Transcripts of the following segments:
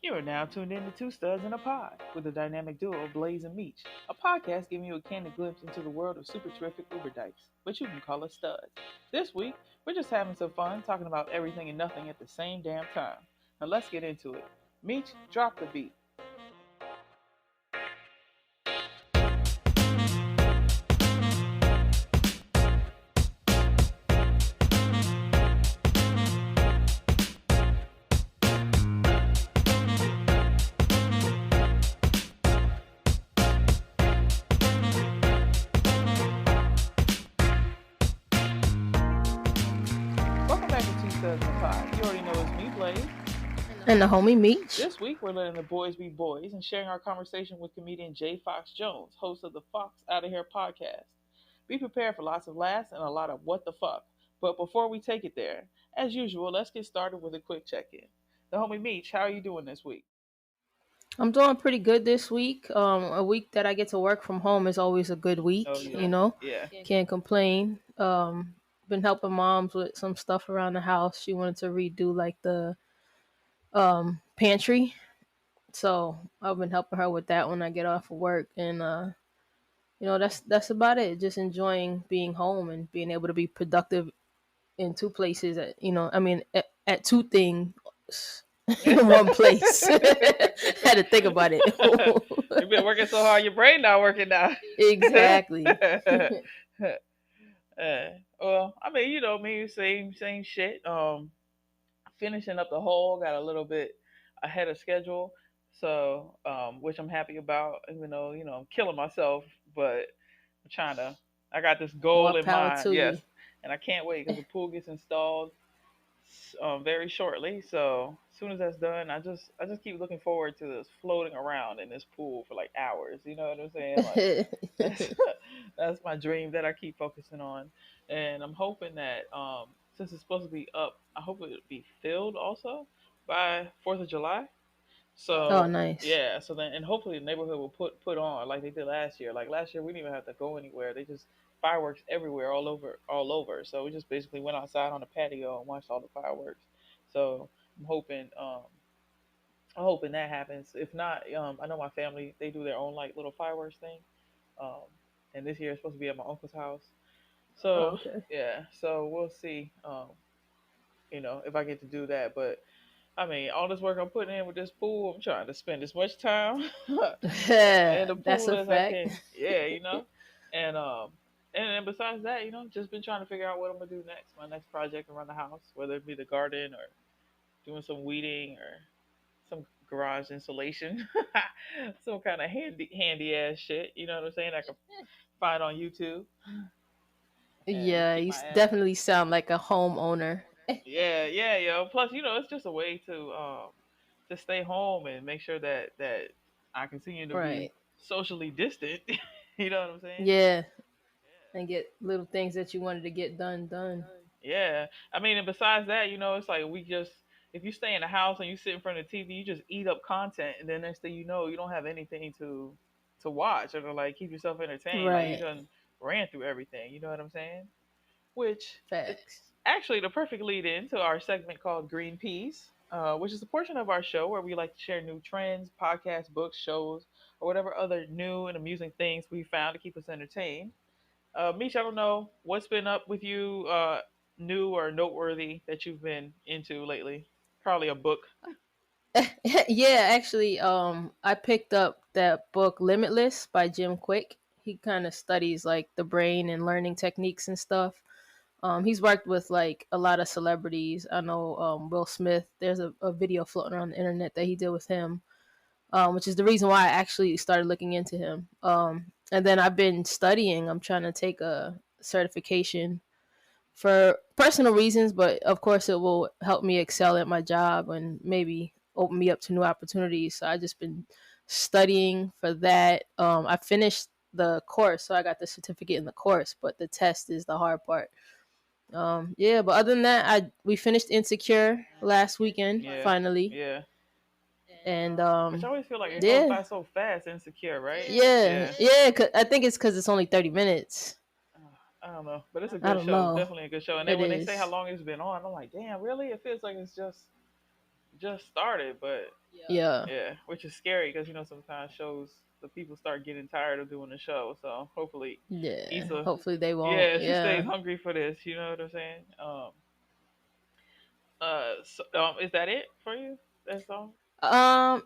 You are now tuned in to Two Studs in a Pod with the dynamic duo Blaze and Meech, a podcast giving you a candid glimpse into the world of super terrific Uber dykes, but you can call us studs. This week, we're just having some fun talking about everything and nothing at the same damn time. Now let's get into it. Meech, drop the beat. Welcome back to Two Studs in a Pod. You already know it's me, Blaze. And the homie Meech. This week, we're letting the boys be boys and sharing our conversation with comedian J. Foxx Jones, host of the Fox Outta Here podcast. Be prepared for lots of laughs and a lot of what the fuck. But before we take it there, as usual, let's get started with a quick check-in. The homie Meech, how are you doing this week? I'm doing pretty good this week. A week that I get to work from home is always a good Oh week, yeah, yeah. Can't complain. Been helping moms with some stuff around the house. She wanted to redo like the pantry. So I've been helping her with that when I get off of work, and that's about it. Just enjoying being home and being able to be productive in two places. At two things in one place. Had to think about it. You've been working so hard, your brain not working now. Exactly. Well, I mean, you know me, same shit. Finishing up the whole, got a little bit ahead of schedule, so which I'm happy about. Even though I'm killing myself, but I'm trying to. I got this goal More in power mind, to yes, you. and I can't wait because the pool gets installed very shortly. So as soon as that's done, I just keep looking forward to this floating around in this pool for like hours. You know what I'm saying? Like that's that's my dream that I keep focusing on, and I'm hoping that since it's supposed to be up, I hope it would be filled also by 4th of July. Oh, So nice. yeah, so then and hopefully the neighborhood will put on like they did last year. Like last year, we didn't even have to go anywhere. They just fireworks everywhere, all over. So we just basically went outside on the patio and watched all the fireworks. So I'm hoping that happens. If not, I know my family they do their own like little fireworks thing. Um, and this year it's supposed to be at my uncle's house. Oh, So okay. yeah, so we'll see. If I get to do that, but I mean, all this work I'm putting in with this pool, I'm trying to spend as much time in the That's pool a as I fact. can. Yeah, and and then besides that, just been trying to figure out what I'm gonna do next. My next project around the house, whether it be the garden or doing some weeding or some garage insulation, some kind of handy ass shit. You know what I'm saying? I can find on YouTube and Yeah, keep you my ass. definitely sound like a homeowner. Yeah, yeah, yo. Plus, it's just a way to stay home and make sure that I continue to be Right. socially distant. You know what I'm saying? Yeah. And get little things that you wanted to get done. Yeah. I mean, and besides that, it's like we just if you stay in the house and you sit in front of the TV, you just eat up content, and then next thing you know, you don't have anything to watch or to like keep yourself entertained. Like you Right. done ran through everything. You know what I'm saying? Which is Facts. actually the perfect lead in to our segment called Green Peas, which is a portion of our show where we like to share new trends, podcasts, books, shows, or whatever other new and amusing things we found to keep us entertained. Misha, I don't know what's been up with you, new or noteworthy that you've been into lately. Probably a book. Yeah, actually, I picked up that book Limitless by Jim Quick. He kind of studies like the brain and learning techniques and stuff. He's worked with like a lot of celebrities. I know Will Smith. There's a video floating around the internet that he did with him, which is the reason why I actually started looking into him. And then I've been studying. I'm trying to take a certification for personal reasons, but of course it will help me excel at my job and maybe open me up to new opportunities. So I just been studying for that. I finished the course, so I got the certificate in the course, but the test is the hard part. Yeah, but other than that, I we finished Insecure last weekend Yeah, finally, yeah. and Which I always feel like it goes yeah, by so fast, insecure, right? yeah, Yeah. yeah. I think it's because it's only 30 minutes. I don't know, but it's a I good don't show. know. Definitely a good show. And then It when they say how is. long it's been on, I'm like, damn, really? It feels like it's just just started, but Yeah. yeah, which is scary because sometimes shows the people start getting tired of doing the show. So hopefully, Yeah. Issa, Hopefully they won't. yeah, she stays Yeah. hungry for this. You know what I'm saying? Is that it for you? That's all.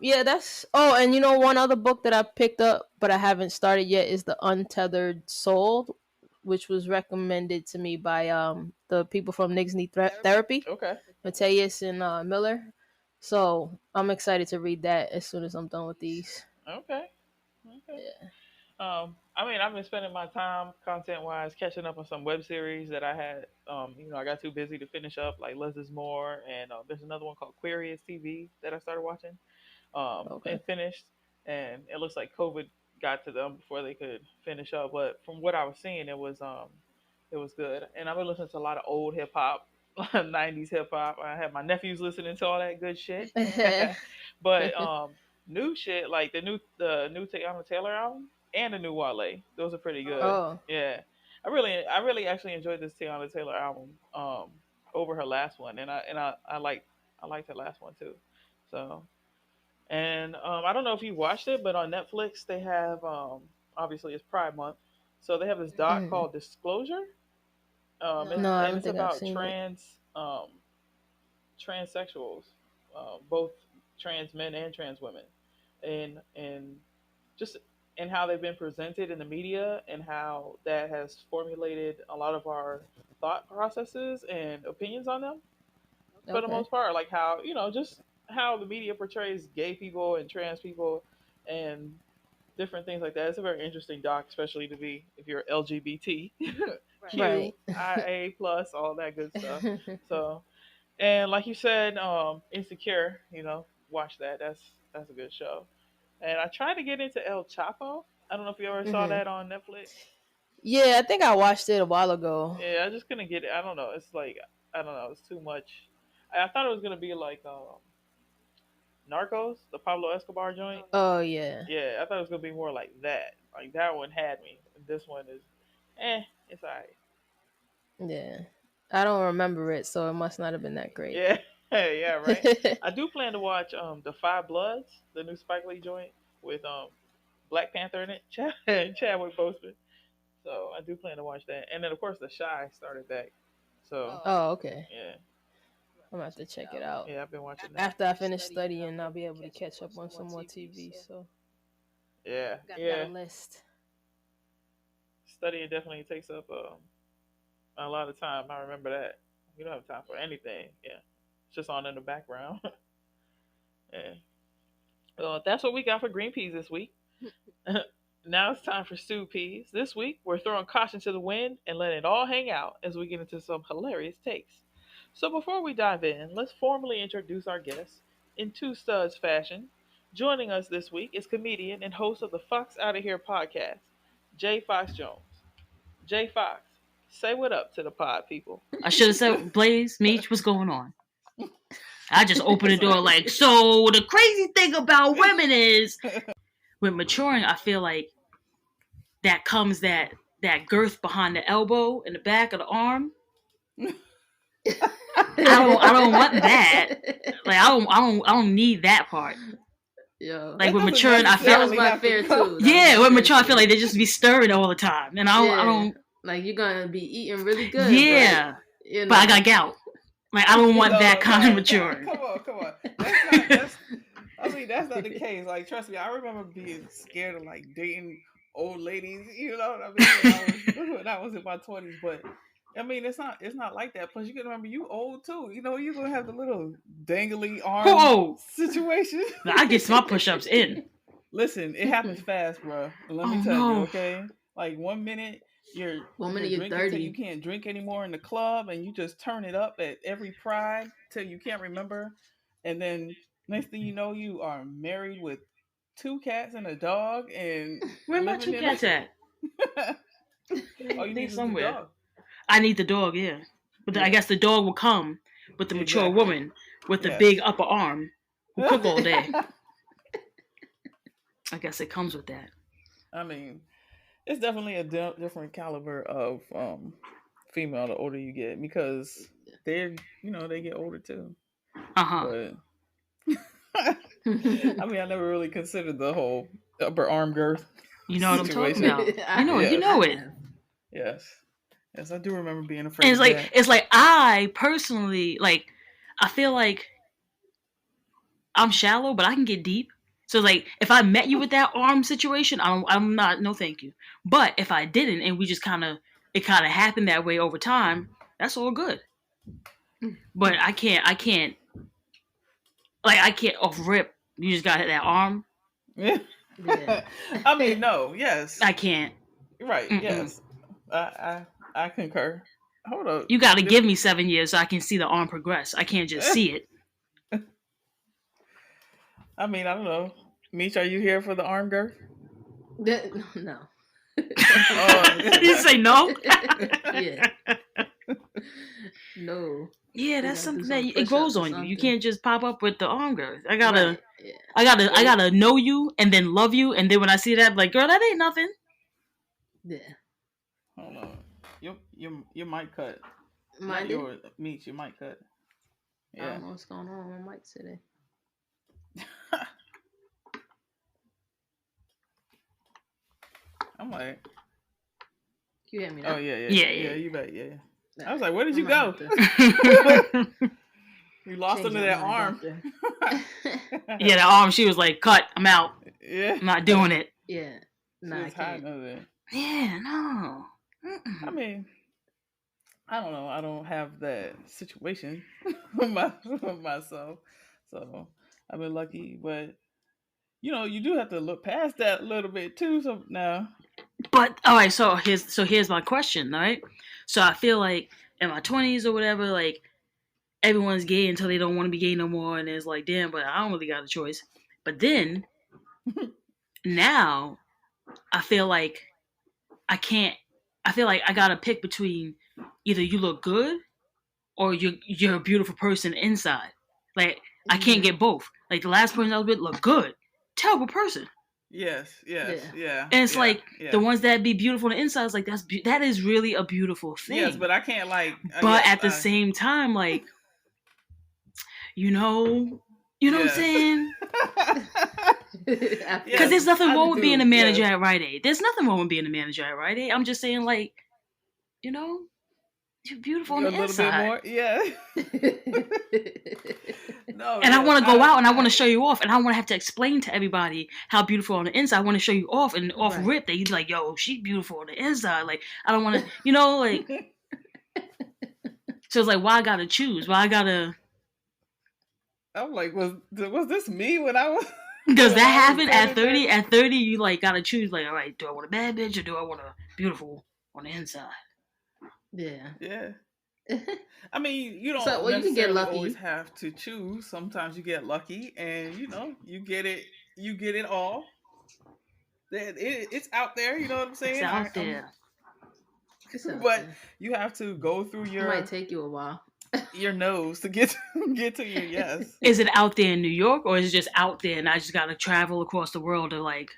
Yeah, that's and one other book that I picked up but I haven't started yet is The Untethered Soul, which was recommended to me by the people from Nixney Therapy, Okay. Mateus and Miller. So I'm excited to read that as soon as I'm done with these. Okay. Okay. Yeah. I mean, I've been spending my time content wise catching up on some web series that I had. I got too busy to finish up, like Less is More, and there's another one called Queerious TV that I started watching Okay. and finished. And it looks like COVID got to them before they could finish up. But from what I was seeing, it was good. And I've been listening to a lot of old hip hop, 90s hip hop. I had my nephews listening to all that good shit. But new shit like the new Tiana Taylor album and the new Wale, those are pretty good. Oh. Yeah, I really actually enjoyed this Tiana Taylor album over her last one, and I liked her last one too. So and I don't know if you watched it, but on Netflix they have obviously it's Pride Month, so they have this doc Mhm. called Disclosure, No, I and don't it's think I've about seen it. transsexuals, both trans men and trans women, and just and how they've been presented in the media and how that has formulated a lot of our thought processes and opinions on them for the Okay. most part. Like how just how the media portrays gay people and trans people and different things like that. It's a very interesting doc, especially to be if you're LGBT, Q, Right. IA plus, all that good stuff. So and like you said, Insecure, watch that. That's a good show. And I tried to get into El Chapo. I don't know if you ever saw Mhm. that on Netflix. Yeah, I think I watched it a while ago. Yeah, I just couldn't get it. I don't know. It's like I don't know. It's too much. I thought it was gonna be like Narcos, the Pablo Escobar joint. Oh yeah. Yeah, I thought it was gonna be more like that. Like that one had me. This one is, it's alright. Yeah. I don't remember it, so it must not have been that great. Yeah, yeah, right. I do plan to watch The Five Bloods, the new Spike Lee joint with Black Panther in it, Chadwick Boseman. So I do plan to watch that, and then of course The Shy started back. So Oh, okay. yeah, I'm gonna have to check it out. yeah, I've been watching that. After I finish studying, I'll be able to catch up on some more TV. So Yeah, got a yeah. list. Studying definitely takes up a lot of time. I remember that. You don't have time for anything. Yeah, it's just on in the background. Yeah. Well, that's what we got for green peas this week. Now it's time for stewed peas. This week, we're throwing caution to the wind and letting it all hang out as we get into some hilarious takes. So before we dive in, let's formally introduce our guests in two studs fashion. Joining us this week is comedian and host of the Fox Outta Here podcast, J. Foxx Jones. J. Fox, say what up to the pod people. I should have said, Blaze, Meech, what's going on? I just opened the It's door like like, so the crazy thing about women is with maturing, I feel like that comes that girth behind the elbow and the back of the arm. I don't want that. Like I don't need that part. Yo, Like that with doesn't maturing, I that feel was necessarily my have to fear come. too. yeah, with maturing, I feel like they just be stirring all the time, and I Yeah, don't like you're gonna be eating really good, yeah, but but I got gout. Like I don't want that No, kind of no, maturing. come on, come on. That's not. That's. I mean, that's not the case. Like, trust me, I remember being scared of like dating old ladies. You know what I mean? When I was in my 20s, but I mean, it's not like that. Plus, you can remember you old too. You're gonna have the little dangly arm Oh, situation. I get my push-ups in. Listen, it happens fast, bro. Let me Oh tell you, no. okay? Like 1 minute you're 1 minute you're you're drinking till you 30. can't drink anymore in the club, and you just turn it up at every pride till you can't remember, and then next thing you know, you are married with two cats and a dog, and Where my living two in a. cats at? All you They need is the somewhere. dog. I need the dog, yeah. But I Yeah, guess the dog will come with the mature exactly. woman with the Yes. big upper arm who cook all day. I guess it comes with that. I mean, it's definitely a different caliber of female the older you get because they're they get older too. Uh huh. But I mean, I never really considered the whole upper arm girth You know what I'm talking situation. about. You know, Yes. you know it. Yes. Yes, I do remember being And afraid of that. it's like I personally like. I feel like I'm shallow, but I can get deep. So like, if I met you with that arm situation, I'm not. No, thank you. But if I didn't, and we just it kind of happened that way over time, that's all good. But I can't. Like I can't off rip. You just got that arm. Yeah. Yeah. I mean, no. Yes. I can't. Right. Mm-mm. Yes. I concur. Hold up. You got to give me 7 years so I can see the arm progress. I can't just see it. I mean, I don't know. Meech, are you here for the arm girth? No. You say no? Yeah. No. Yeah, that's gotta do something some that it grows push-ups or on you. You something. can't just pop up with the arm girth. I Right. Yeah. I gotta know you and then love you, and then when I see that, I'm like, girl, that ain't nothing. Yeah. Hold on. Your mic cut. Mine Not did? yours. Meech, your mic cut. I Yeah. don't know what's going on with my mic today. I'm like, You hear me now? oh yeah. Yeah. You bet. Yeah. I was like, where did you go? You lost under that arm. Yeah, the arm. She was like, cut. I'm out. Yeah. I'm not doing it. Yeah. She was hiding under there. Yeah, no. I mean, I don't know. I don't have that situation myself, so I've been lucky. But you do have to look past that a little bit too. So now, But all right, so here's my question. All right, so I feel like in my 20s or whatever, like everyone's gay until they don't want to be gay no more, and it's like, damn, but I don't really got a choice. But then now, I feel like I can't. I feel like I gotta pick between either you look good or you're a beautiful person inside. Like I can't get both. Like the last person I was with looked good, terrible person. yes, yeah. And it's like the ones that be beautiful on the inside is like that is really a beautiful thing. Yes, but I can't like. But at the same time, like you know what I'm saying? Because there's nothing wrong with being a manager at Rite Aid. There's nothing wrong with being a manager at Rite Aid. I'm just saying, like, you're beautiful on the inside. Bit more, yeah. No, and I want to go out and I want to show you off, and I want to have to explain to everybody how beautiful on the inside. I want to show you off and off rip that you're like, yo, she beautiful on the inside. Like, I don't want to, like. So it's like, why I gotta choose? Why I gotta? I'm like, was this me when I was? Does that happen at 30? At 30, you like gotta choose. Like, all right, do I want a bad bitch or do I want a beautiful on the inside? Yeah. I mean, you don't you can get lucky. Always have to choose. Sometimes you get lucky, and you get it. You get it all. It's out there. You know what I'm saying? It's out there. But you have to go through your. It might take you a while. Your nose to get to your yes. Is it out there in New York, or is it just out there and I just gotta travel across the world to like?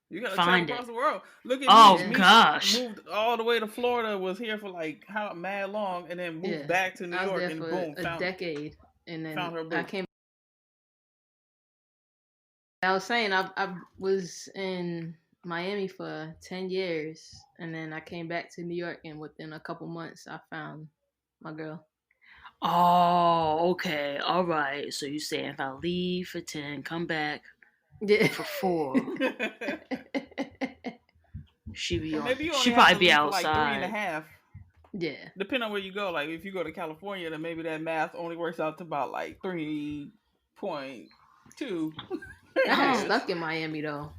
You gotta find travel across the world. Look at me. Gosh! Moved all the way to Florida. Was here for like mad long, and then moved back to New York, and boom, a decade, and then found her book. I came. I was saying I was in Miami for 10 years, and then I came back to New York, and within a couple months, I found my girl. Oh, okay, all right. So you saying if I leave for 10, come back for 4, she probably be outside. Like 3.5. Yeah. Depending on where you go, like if you go to California, then maybe that math only works out to about like 3.2. I got stuck in Miami though.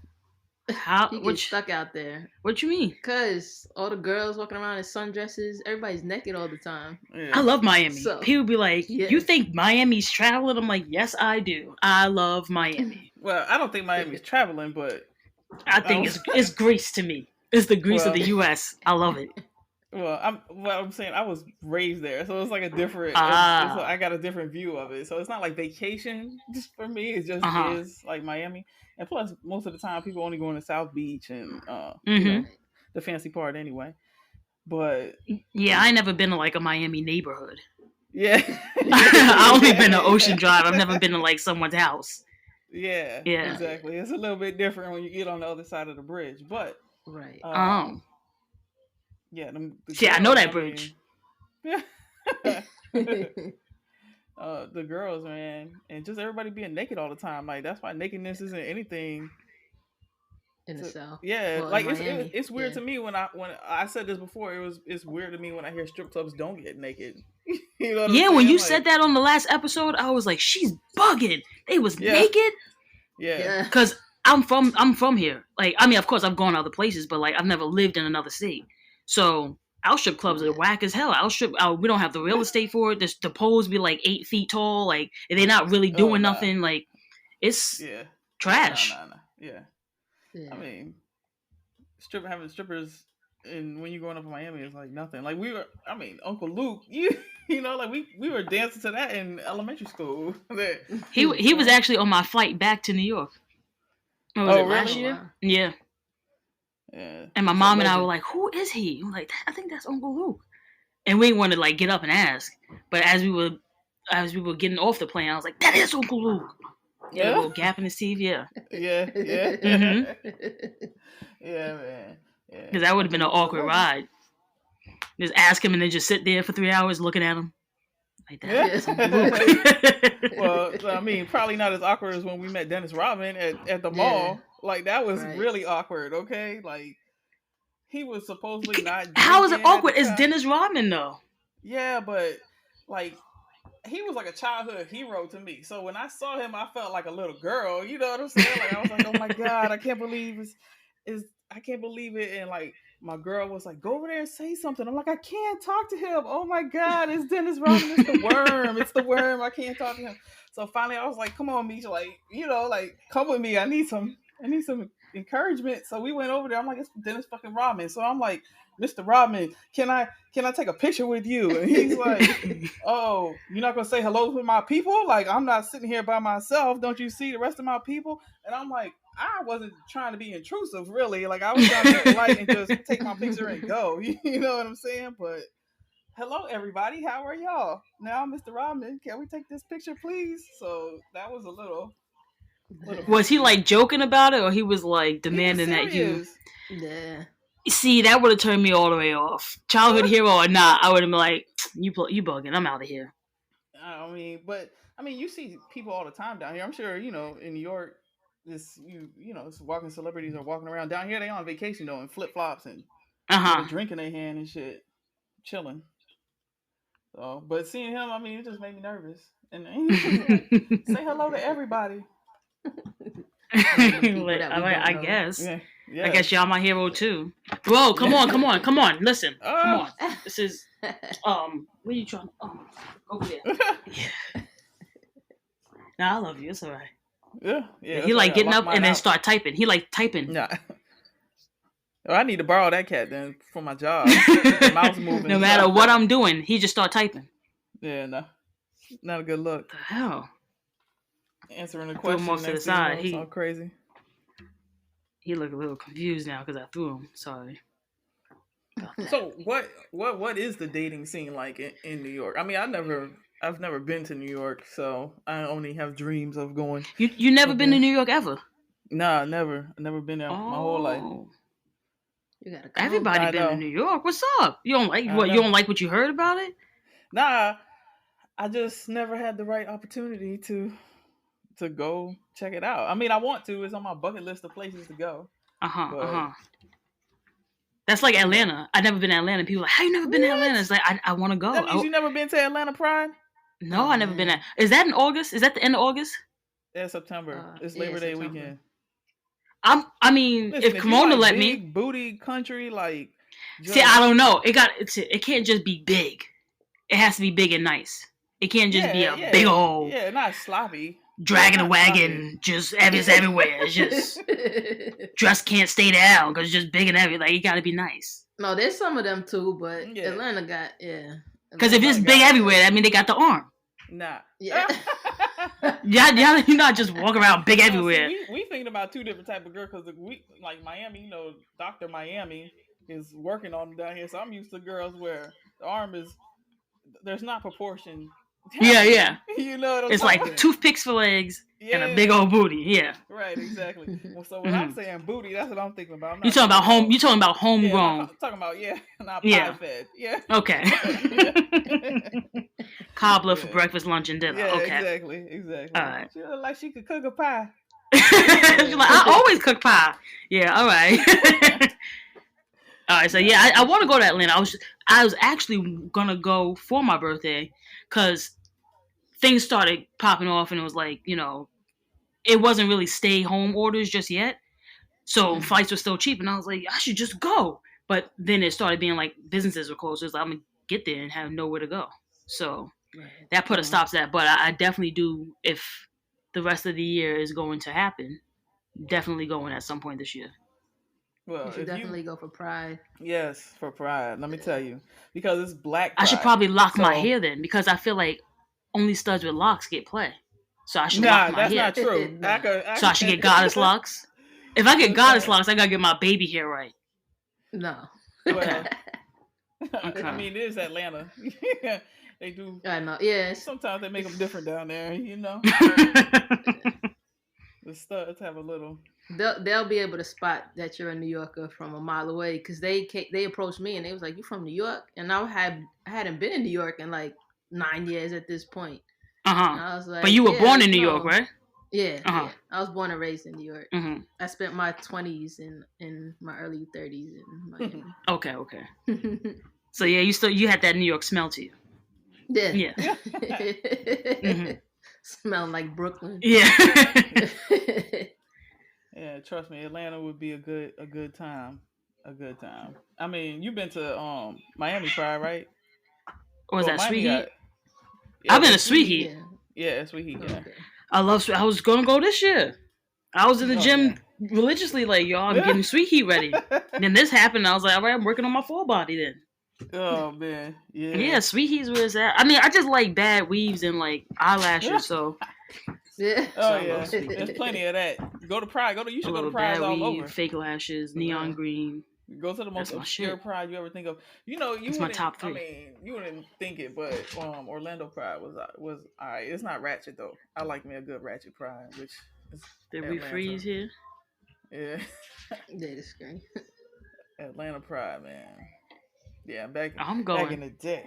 How? You get stuck out there. What you mean? Because all the girls walking around in sundresses, everybody's naked all the time. Yeah. I love Miami. So, people be like, you think Miami's traveling? I'm like, yes, I do. I love Miami. Well, I don't think Miami's traveling, but... I think it's Greece to me. It's the Greece of the U.S. I love it. Well, I'm saying I was raised there, so it's like a different... I got a different view of it. So it's not like vacation just for me. It just is like Miami. And plus, most of the time, people only going to South Beach and the fancy part anyway. But yeah, I ain't never been to like a Miami neighborhood. Yeah. I only been to Yeah. Ocean Drive. I've never been to like someone's house. Yeah, Yeah. exactly. It's a little bit different when you get on the other side of the bridge, but Right. um, Oh. yeah, the See, I know girls. that I bridge. mean, the girls, man, and just everybody being naked all the time. Like that's why nakedness isn't anything. In the South. Yeah, Well, in like Miami. it's weird Yeah. to me when I said this before. It's weird to me when I hear strip clubs don't get naked. You know what I'm Yeah, when saying? you said Like, that on the last episode, I was like, she's bugging. They was yeah, naked. yeah. Yeah. Cause I'm from here. Like, I mean, of course I've gone to other places, but like I've never lived in another state. So our strip clubs are whack as hell. We don't have the real estate for it. The poles be like 8 feet tall. Like they're not really Oh doing nah, nothing. Like it's yeah, trash. nah. Yeah, I Yeah. mean, having strippers and when you're growing up in Miami is like nothing. Like we were, I mean, Uncle Luke, you know, like we were dancing to that in elementary school. He was actually on my flight back to New York. Or was Oh it last Oh really? year? wow. Yeah. Yeah, And my he's a mom and I were legend. like, "Who is he?" I'm like, "I think that's Uncle Luke." And we wanted to like get up and ask, but as we were getting off the plane, I was like, "That is Uncle Luke." He had a Yeah, little gap in his teeth, yeah. yeah, yeah, Mm-hmm. yeah, man. Yeah, Because that would have Uncle been an Luke is a awkward legend. ride. Just ask him and then just sit there for 3 hours looking at him like that. Yeah. That's Uncle Luke. Well, I mean, probably not as awkward as when we met Dennis Rodman at the Yeah. mall. Like that was Right. really awkward. Okay, like he was supposedly not How is it drinking at the awkward? It's time. Dennis Rodman though. Yeah, but like he was like a childhood hero to me. So when I saw him, I felt like a little girl. You know what I'm saying? Like I was like, oh my god, I can't believe I can't believe it. And like my girl was like, go over there and say something. I'm like, I can't talk to him. Oh my god, it's Dennis Rodman. It's the worm. It's the worm. I can't talk to him. So finally, I was like, come on, Misha, like like come with me. I need some encouragement. So we went over there. I'm like, it's Dennis fucking Rodman. So I'm like, Mr. Rodman, can I take a picture with you? And he's like, oh, you're not gonna say hello to my people? Like I'm not sitting here by myself. Don't you see the rest of my people? And I'm like, I wasn't trying to be intrusive, really. Like I was trying to be polite and just take my picture and go. You know what I'm saying? But hello, everybody. How are y'all? Now, Mr. Rodman, can we take this picture, please? So that was a little Was he freaky. like joking about it, or he was like He was demanding that you? serious. Yeah. See, that would have turned me all the way off. Childhood hero or not, I would have been like, you bugging. I'm out of here. I mean, you see people all the time down here. I'm sure in New York, this walking celebrities are walking around down here. They on vacation though, in flip flops and Uh with a huh. drink in their hand and shit, chilling. So, but seeing him, I mean, it just made me nervous. And he was like, "Say hello to everybody." Random people that we don't I know. guess. Yeah, I yeah. guess y'all my hero too. Bro, come on, come on, come on. Listen, come Oh, on. This is what are you trying to? Oh, over there. Yeah. Nah, I love you. It's alright. yeah. He That's why I like gotta getting lock up mine and then out. start typing. He like typing. Nah. Well, I need to borrow that cat then for my job. Keep the mouse moving No and matter stuff. what I'm doing, he just start typing. Yeah, no, not a good look. The hell? Answering the Threw him question off to the next thing you know, side. it's all crazy. He looked a little confused now because I threw him. Sorry. So what is the dating scene like in New York? I mean, I've never been to New York, so I only have dreams of going You never up been to there. New York ever? Nah, never. I've never been there my whole life. Oh, You gotta come. everybody I been to know. New York. What's up? You don't like I what? You know. don't like what you heard about it? Nah, I just never had the right opportunity to go check it out. I mean, I want to. It's on my bucket list of places to go. Uh huh. Uh But huh. That's like you know, Atlanta. I never been to Atlanta. People are like, how you never been to Atlanta? what? It's like I want to That go. means you never been to Atlanta Pride? No, Oh I never been man. there. Is that in August? Is that the end of August? Yeah, September. It's Yeah, Labor Day September. weekend. I mean, Listen, if if you Corona like let me. big booty country, like See, I just don't know. It can't just be big. It has to be big and nice. It can't just be yeah, a big yeah, old yeah, not sloppy. dragging a Not sloppy. wagon. It's everywhere. It's just dress can't stay down because it's just big and heavy. Like, it got to be nice. No, there's some of them too, but Yeah. Atlanta got Because if it's Atlanta big got everywhere, I mean, they got the arm. nah. Yeah. You're not just walking around big No, everywhere. see, we thinking about two different type of girl because we like Miami. Dr. Miami is working on them down here, so I'm used to girls where the arm is there's not proportion Yeah, happening. yeah. You know what I'm It's talking like toothpicks for legs and a big Yeah. old booty. Yeah. Right, exactly. Well, so when I'm saying booty, that's what I'm thinking about. I'm You not talking talking about home? about You talking about yeah, I'm homegrown? not talking about not pie Yeah. fed. Yeah. Okay. Yeah. Cobbler for Yeah. breakfast, lunch, and dinner. Yeah, Okay. exactly. All right. She look like she could cook a pie. She's like, I always cook pie. Yeah. All right. All right. So yeah, I want to go to Atlanta. I was actually gonna go for my birthday because things started popping off, and it was like, it wasn't really stay home orders just yet. So flights were still cheap, and I was like, I should just go. But then it started being like businesses were closed. So it's like, I'm gonna get there and have nowhere to go. So that put a stop to that. But I definitely do, if the rest of the year is going to happen, definitely going at some point this year. Well, You should definitely go for Pride. Yes, for Pride. Let me tell you, because it's Black Pride. I should probably lock my hair then, because I feel like only studs with locks get play. So I should lock my hair. That's not true. So I should get goddess locks. If I get goddess locks, I gotta get my baby hair right. No. Okay. I mean, it is Atlanta. They do. I know. Yeah. Sometimes they make them different down there. The studs have a little. They'll be able to spot that you're a New Yorker from a mile away, because they approached me and they was like, "You from New York?" And I hadn't been in New York in like 9 years at this point. I was like, but you were born in New York, right? Yeah, yeah. I was born and raised in New York. Mm-hmm. I spent my 20s in my early 30s in Miami. Okay. So yeah, you had that New York smell to you. Yeah. Mm-hmm. Smelled like Brooklyn. Yeah. Yeah, trust me, Atlanta would be a good time. A good time. I mean, you've been to Miami Pride, right? Or was that Miami Sweet Heat? Yeah, I've been to Sweet Heat. Yeah, Sweet Heat. Yeah. Okay. I love Sweet. I was gonna go this year. I was in the gym religiously, like, yo, I'm getting Sweet Heat ready. And then this happened. I was like, all right, I'm working on my full body then. Oh man, yeah. Yeah, Sweet Heat's where it's at. I mean, I just like bad weaves and like eyelashes, so. Yeah. Oh yeah, there's plenty of that. Go to Pride. You should go to Pride all over. Fake lashes, neon green. Go to the most obscure Pride you ever think of. It's my top 3. I mean, you wouldn't think it, but Orlando Pride was alright. It's not ratchet though. I like me a good ratchet Pride, which is Did we freeze here? Yeah. Data screen. Atlanta Pride, man. Yeah, back in the day.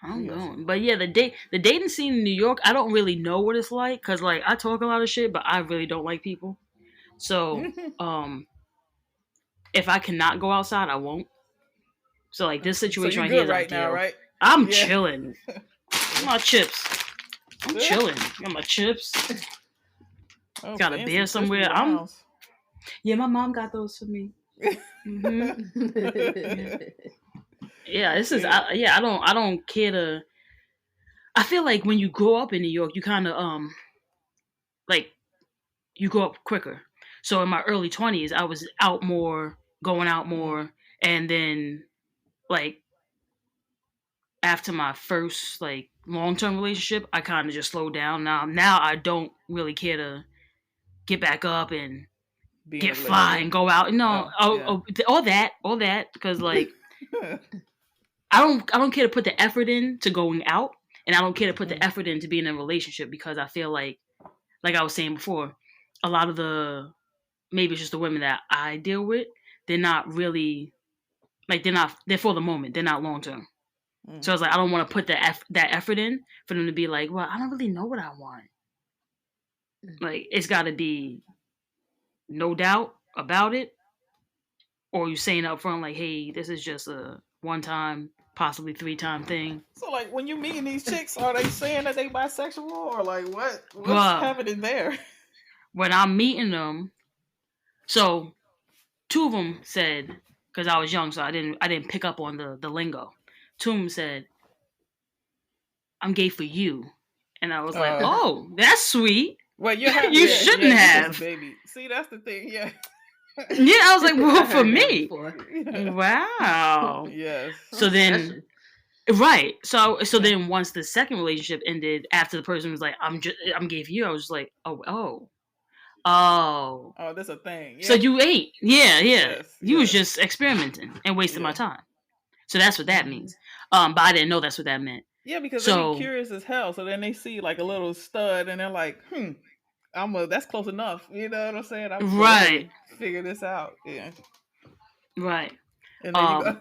I'm going. But yeah, the dating scene in New York, I don't really know what it's like, because like I talk a lot of shit, but I really don't like people. So if I cannot go outside, I won't. So like this situation right here is ideal. Now, right? I'm chilling. My chips. I'm chilling. Got my chips. Got a beer somewhere. Yeah, my mom got those for me. Mm-hmm. Yeah, this is. I don't care to. I feel like when you grow up in New York, you kind of like you grow up quicker. So in my early 20s, I was out more, going out more, and then like after my first like long-term relationship, I kind of just slowed down. Now I don't really care to get back up and get fly and go out. No, all that because like I don't care to put the effort in to going out, and I don't care to put the effort in to being in a relationship, because I feel like I was saying before, a lot of maybe it's just the women that I deal with, they're not really like they're for the moment, they're not long term. So I was like, I don't want to put that effort in for them to be like, well, I don't really know what I want. Like, it's got to be no doubt about it, or you saying up front like, hey, this is just a one-time, possibly 3-time thing. So like when you meeting these chicks, are they saying that they bisexual, or like what's happening there? When I'm meeting them, so 2 of them said, because I was young, so I didn't pick up on the lingo. 2 of them said, I'm gay for you. And I was like, oh, that's sweet. Well, you shouldn't have. Baby. See, that's the thing, yeah. Yeah, I was like, well, for me. Wow. Yes. So then, right. So then once the second relationship ended, after the person was like, I'm gay for you, I was like, oh, that's a thing. Yeah. So you ain't. Yeah. Yes, you was just experimenting and wasting my time. So that's what that means. But I didn't know that's what that meant. Yeah, because they be So curious as hell. So then they see like a little stud, and they're like, that's close enough. You know what I'm saying? I'm go ahead right, and figure this out. Yeah, right. and there you go.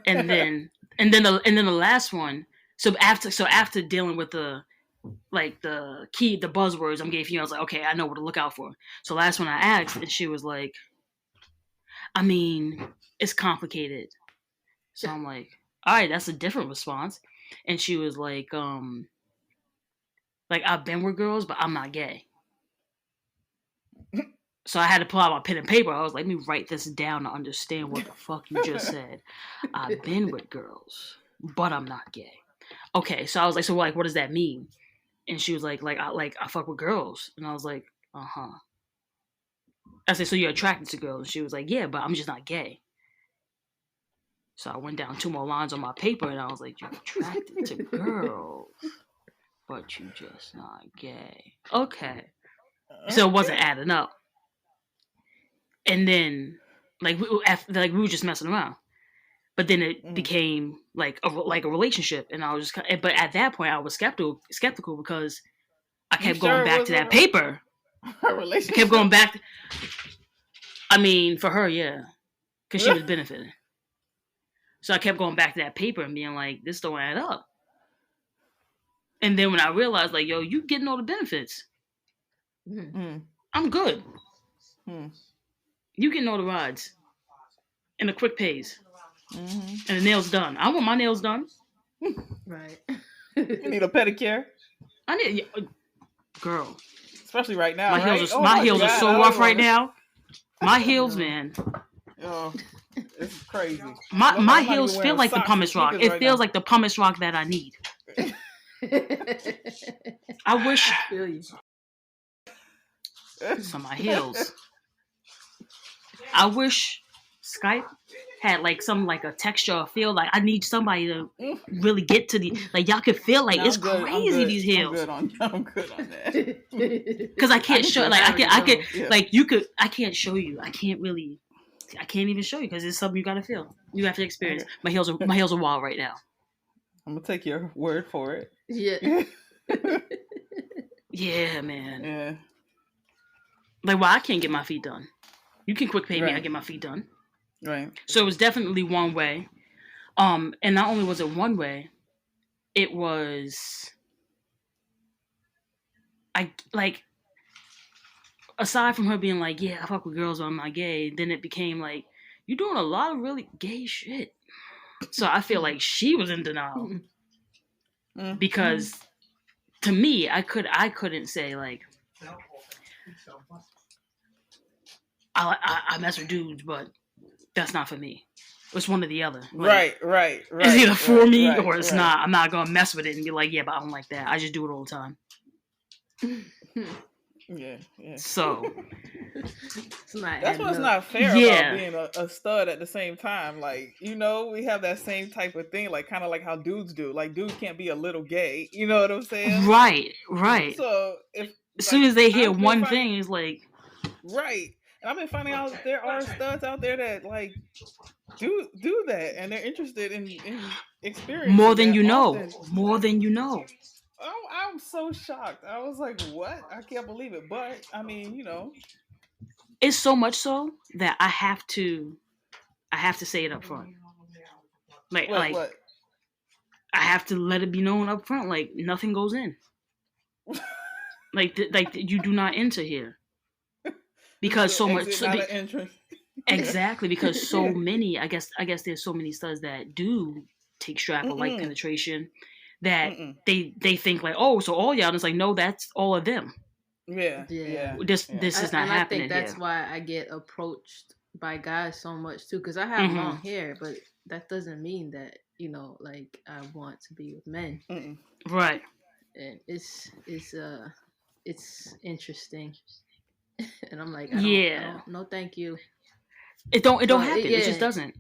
And then the last one. So after dealing with the buzzwords I'm giving you, I was like, okay, I know what to look out for. So last one I asked, and she was like, I mean, it's complicated. So I'm like, all right, that's a different response. And she was like, I've been with girls, but I'm not gay. So I had to pull out my pen and paper. I was like, let me write this down to understand what the fuck you just said. I've been with girls, but I'm not gay. Okay, so I was like, so like, what does that mean? And she was like I fuck with girls. And I was like, uh-huh. I said, so you're attracted to girls? And she was like, yeah, but I'm just not gay. So I went down 2 more lines on my paper, and I was like, you're attracted to girls, but you just not gay. Okay. So it wasn't adding up. And then, we were just messing around. But then it became like a relationship, and I was just. But at that point, I was skeptical because I kept going back to that paper. A relationship. I kept going back. I mean, for her, yeah, because she was benefiting. So I kept going back to that paper and being like, "This don't add up." And then when I realized, like, yo, you getting all the benefits, I'm good. You getting all the rides and the quick pays. And the nails done. I want my nails done. Right. You need a pedicure. I need, girl. Especially right now. My heels are so rough right now. My heels, man. Oh, it's crazy. My heels feel like the pumice rock. It feels like the pumice rock that I need. I wish. I feel you. So my heels. I wish Skype had a texture or feel. Like I need somebody to really get to the y'all can feel like it's crazy these heels. I'm good on that. Because I can't show I can't show you. I can't even show you because it's something you gotta feel. You have to experience. My heels are wild right now. I'm gonna take your word for it. Yeah. Yeah, man. Yeah. I can't get my feet done. You can quick pay me, I get my feet done. Right. So it was definitely one way. And not only was it one way, it was aside from her being like, yeah, I fuck with girls but I'm not gay, then it became like, you're doing a lot of really gay shit. So I feel like she was in denial. Because to me, I couldn't say like I mess with dudes, but that's not for me. It's one or the other. Right. It's either for me or it's not. I'm not gonna mess with it and be like, yeah, but I don't like that. I just do it all the time. Yeah. So that's what's not fair about being a stud at the same time. Like, we have that same type of thing, like kind of like how dudes do. Like, dudes can't be a little gay. You know what I'm saying? Right. So as soon as they hear one thing, it's like right. And I've been finding out there are studs out there that like do that, and they're interested in experiencing more than you know. often. More than you know. I'm so shocked. I was like, what? I can't believe it. But I mean, it's so much so that I have to say it up front. What? I have to let it be known up front. Like nothing goes in. You do not enter here. Because so much, exactly. Because so many, I guess there's so many studs that do take strap or like penetration that they think like, oh, so all y'all. And it's like, no, that's all of them. Yeah. This is not happening. I think that's why I get approached by guys so much too, because I have long hair, but that doesn't mean that I want to be with men. Right. And it's interesting. And I'm like, no, thank you. It don't happen. It just doesn't.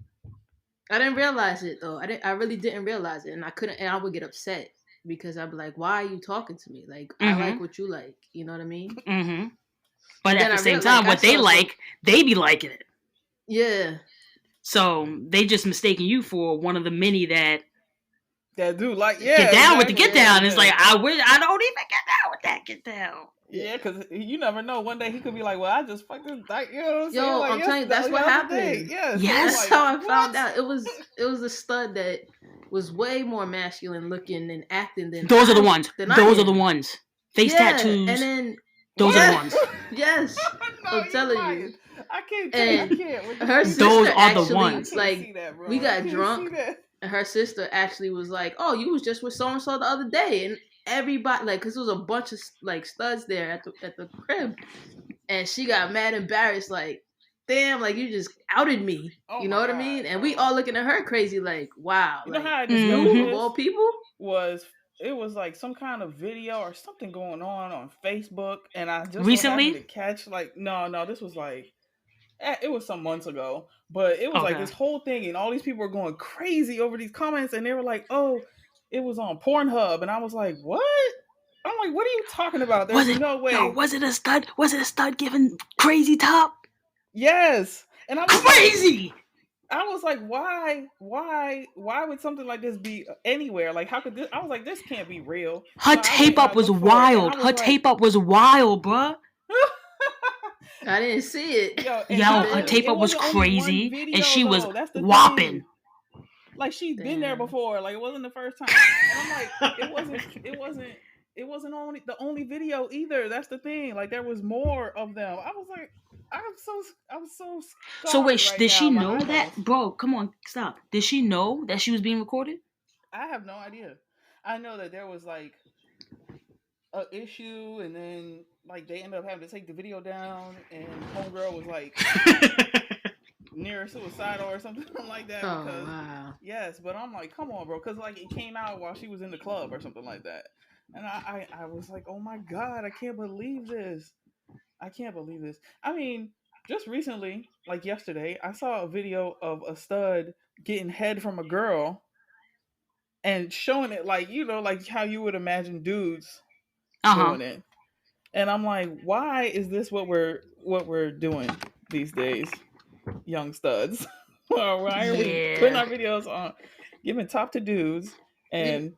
I didn't realize it though. I really didn't realize it, and I would get upset because I'd be like, why are you talking to me? Like, I like what you like. You know what I mean? But at the same time, what they like, they be liking it. Yeah. So they just mistaken you for one of the many that dude, like, get down with the get yeah, down. It's like, I wish I don't even get down with that get down. Yeah, because you never know. One day he could be like, "Well, I just fucked this dyke." You know what I'm saying? Yo, Like, I'm telling you, that's what happened. Yeah, yes. So That's like, how I found out. It was a stud that was way more masculine looking and acting than those are the ones. Those are the ones. Face tattoos. And then those are the ones. Yes, no, I'm telling you. I can't. And I can't. her sister those are actually, the ones. like, we got drunk, and her sister actually was like, "Oh, you was just with so and so the other day," and everybody, like, because there was a bunch of like studs there at the crib, and she got mad, embarrassed, like, "Damn, like you just outed me." You know what I mean? And we all looking at her crazy, like, "Wow." You like, know how I discovered of all people it was like some kind of video or something going on Facebook, and I just recently so to catch like no, this was like it was some months ago, but it was like this whole thing, and all these people were going crazy over these comments, and they were like, "Oh, it was on Pornhub," and I was like, "What?" I'm like, "What are you talking about? There's no way." Yo, was it a stud? Was it a stud giving crazy top? Yes, and I was crazy. Like, I was like, why would something like this be anywhere? Like, how could this? I was like, this can't be real. Her tape up was wild. Her tape up was wild, bruh. I didn't see it. Yo, her tape up was crazy, video, and she was whopping. Like, she's been there before. Like, it wasn't the first time. And I'm like, it wasn't only the only video either. That's the thing. Like, there was more of them. I was like, I'm so. So wait, did she know that, bro? Come on, stop. Did she know that she was being recorded? I have no idea. I know that there was like an issue, and then like they ended up having to take the video down, and homegirl was like near suicidal or something like that. Oh, because, wow. Yes, but I'm like, come on, bro, because like it came out while she was in the club or something like that, and I was like, oh my god, I can't believe this. I mean, just recently, like yesterday, I saw a video of a stud getting head from a girl and showing it like, you know, like how you would imagine dudes doing it. And I'm like, why is this what we're doing these days, young studs? Why are we putting our videos on, giving top to dudes and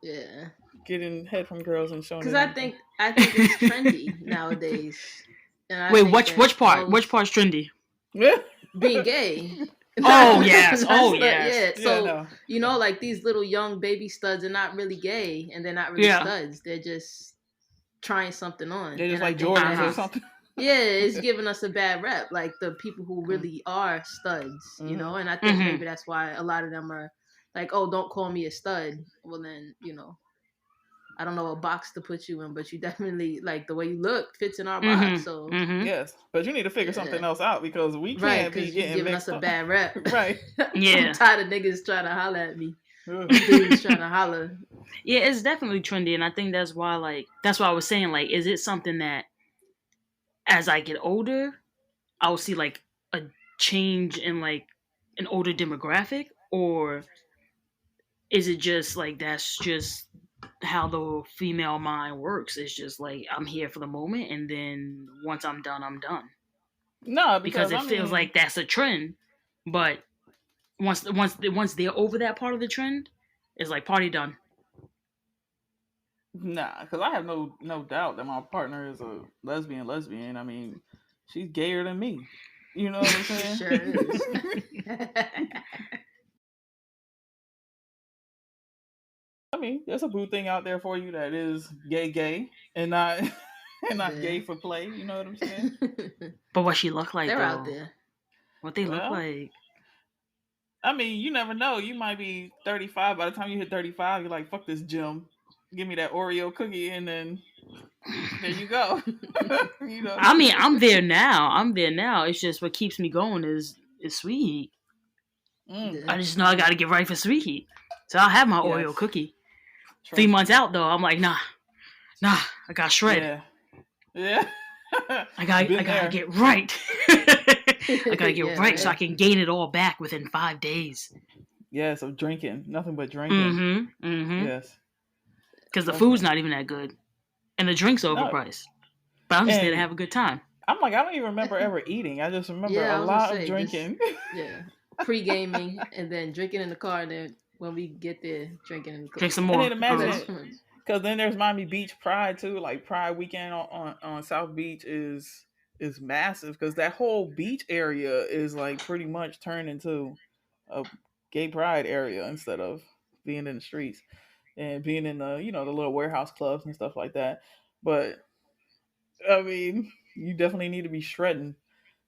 getting head from girls and showing? Because I think it's trendy nowadays. Wait, which part? Which part's trendy? Being gay. Oh yes. Oh yes. Yeah. So you know, like these little young baby studs are not really gay, and they're not really studs. They're just trying something on. They're just like Jordans or something. Yeah, it's giving us a bad rep. Like the people who really are studs, you know. And I think maybe that's why a lot of them are like, "Oh, don't call me a stud." Well, then you know. I don't know what box to put you in, but you definitely, like, the way you look fits in our box. So yes, but you need to figure something else out because we can't be giving us a bad rep. Right? Yeah, I'm tired of niggas trying to holler at me. Dudes trying to holler. Yeah, it's definitely trendy, and I think that's why I was saying, like, is it something that as I get older, I will see like a change in like an older demographic, or is it just like that's just how the female mind works? It's just like I'm here for the moment, and then once I'm done, I'm done. No, because it feels like that's a trend, but once they're over that part of the trend, it's like party done. Nah, because I have no doubt that my partner is a lesbian. I mean, she's gayer than me. You know what I'm saying? Sure is. I mean, there's a boo thing out there for you that is gay, and not gay for play. You know what I'm saying? But what she look like? They're though? Out there. What they look like? I mean, you never know. You might be 35. By the time you hit 35, you're like, fuck this gym. Give me that Oreo cookie, and then there you go. You know. I mean, I'm there now. It's just what keeps me going is sweet heat. I just know I got to get right for sweet heat. So I'll have my Oreo cookie. True. 3 months out, though, I'm like, nah, I got shred. Yeah. I gotta get right. I gotta get right so I can gain it all back within 5 days. Yes, of drinking. Nothing but drinking. Yes. Because the food's not even that good. And the drink's overpriced. But I'm just there to have a good time. I'm like, I don't even remember ever eating. I just remember a lot of drinking. pre-gaming and then drinking in the car, and then when we get there, drinking in the Drink club. some And then more. imagine Uh-huh. it, because then there's Miami Beach Pride too. Like Pride weekend on South Beach is massive because that whole beach area is like pretty much turned into a gay pride area instead of being in the streets and being in the the little warehouse clubs and stuff like that. But I mean, you definitely need to be shredding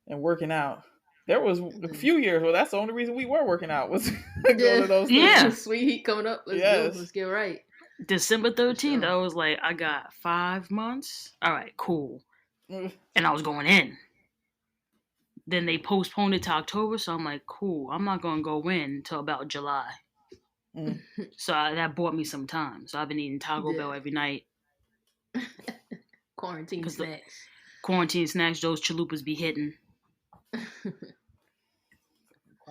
and working out. There was a Yeah. few years where that's the only reason we were working out was go to those Yeah. things. Sweet heat coming up. Let's go. Yes. Let's get right. December For 13th, sure. I was like, I got 5 months. All right, cool. Mm. And I was going in. Then they postponed it to October, so I'm like, cool. I'm not going to go in until about July. So that bought me some time. So I've been eating Taco Bell every night. Quarantine Because the snacks. quarantine snacks, those chalupas be hitting.